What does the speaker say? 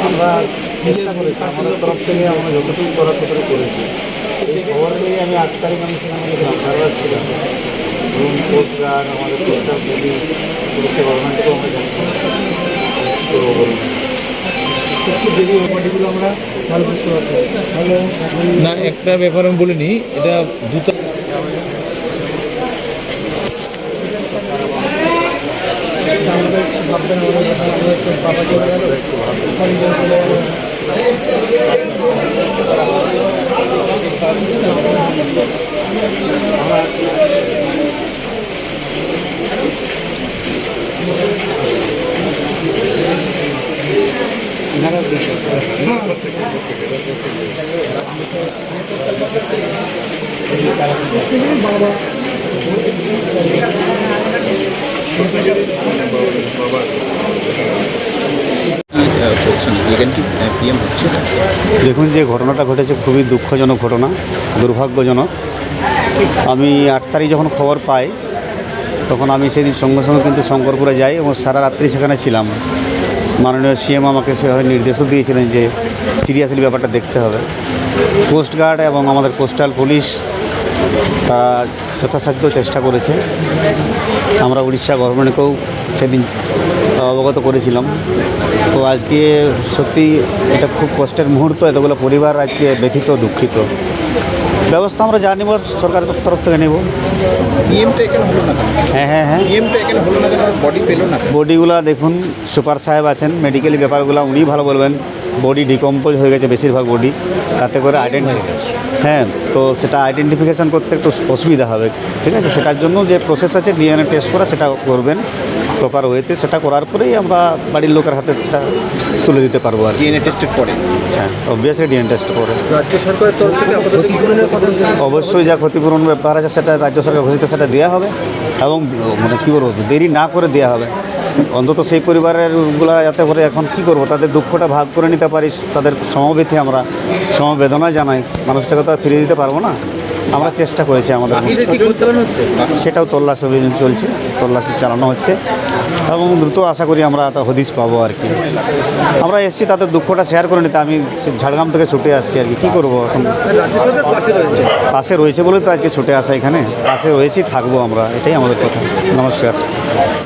আমরা চেষ্টা করেছি, আমাদের তরফ থেকে আমরা যতটুকু করার ততটুকু করেছি। এই খবর নিয়ে আমি 8 তারিখ আমি সেখানে গ্রামদারবাদ ছিলাম এবং কোস্টগার্ড, আমাদের কোস্টাল পুলিশ, পুলিশের গভর্নমেন্টকেও আমরা জানিয়েছি করবো বলুন। একটু দেরি ব্যাপারটিগুলো আমরা ভালো বুঝতে পারছি। না, একটা ব্যাপার আমি বলিনি, এটা দুটো আমাদের একটু ভাববেন, আমাদের একটু বাবা চলে গেল, একটু ভাববেন চলে গেল। বাবা দেখুন, যে ঘটনাটা ঘটেছে খুবই দুঃখজনক ঘটনা, দুর্ভাগ্যজনক। আমি 8 তারিখ যখন খবর পাই তখন আমি সেদিন সঙ্গে সঙ্গে কিন্তু শঙ্করপুরে যাই এবং সারা রাত্রি সেখানে ছিলাম। মাননীয় সিএম আমাকে সেভাবে নির্দেশও দিয়েছিলেন যে সিরিয়াসলি ব্যাপারটা দেখতে হবে। কোস্টগার্ড এবং আমাদের কোস্টাল পুলিশ তারা যথাসাধ্য চেষ্টা করেছে। আমরা উড়িষ্যা গভর্নমেন্টকেও সেদিন অবগত করেছিলাম। তো আজকে সত্যি এটা খুব কষ্টের মুহূর্ত, এতগুলো পরিবার আজকে ব্যথিত, দুঃখিত। ব্যবস্থা আমরা যা নেব সরকারের তরফ থেকে নেব। হ্যাঁ, বডিগুলা দেখুন, সুপার সাহেব আছেন, মেডিকেলি ব্যাপারগুলো উনি ভালো বলবেন। বডি ডিকম্পোজ হয়ে গেছে বেশিরভাগ বডি, তাতে করে তো সেটা আইডেন্টিফিকেশান করতে একটু অসুবিধা হবে। ঠিক আছে, সেটার জন্য যে প্রসেস আছে ডিএনএ টেস্ট করা, সেটা করবেন প্রপার ওয়েতে। সেটা করার পরেই আমরা বাড়ির লোকের হাতে সেটা তুলে দিতে পারবো। আর ডিএনএ টেস্টের পরে, হ্যাঁ, অবভিয়াসলি ডিএনএ টেস্ট করে। রাজ্য সরকারের তরফ থেকে ক্ষতিপূরণের কথা অবশ্যই যা ক্ষতিপূরণ ব্যাপার আছে সেটা রাজ্য সরকার ঘোষিত, সেটা দেওয়া হবে এবং মানে কী বলবো, দেরি না করে দেওয়া হবে। অন্তত সেই পরিবারেরগুলা যাতে করে এখন কী করবো, তাদের দুঃখটা ভাগ করে নিতে পারি, তাদের সমবেথী আমরা সমবেদনা জানাই। মানুষটাকে তো আর ফিরিয়ে দিতে পারবো না, আমরা চেষ্টা করেছি আমাদের। সেটাও তল্লাশি অভিযান চলছে, তল্লাশি চালানো হচ্ছে এবং দ্রুত আশা করি আমরা তা হদিশ পাবো আর কি। আমরা এসেছি তাদের দুঃখটা শেয়ার করে নিতে। আমি ঝাড়গ্রাম থেকে ছুটে আসছি আর কি, কী করবো এখন। পাশে রয়েছে বলে তো আজকে ছুটে আসা, এখানে পাশে রয়েছি, থাকবো আমরা, এটাই আমাদের কথা। নমস্কার।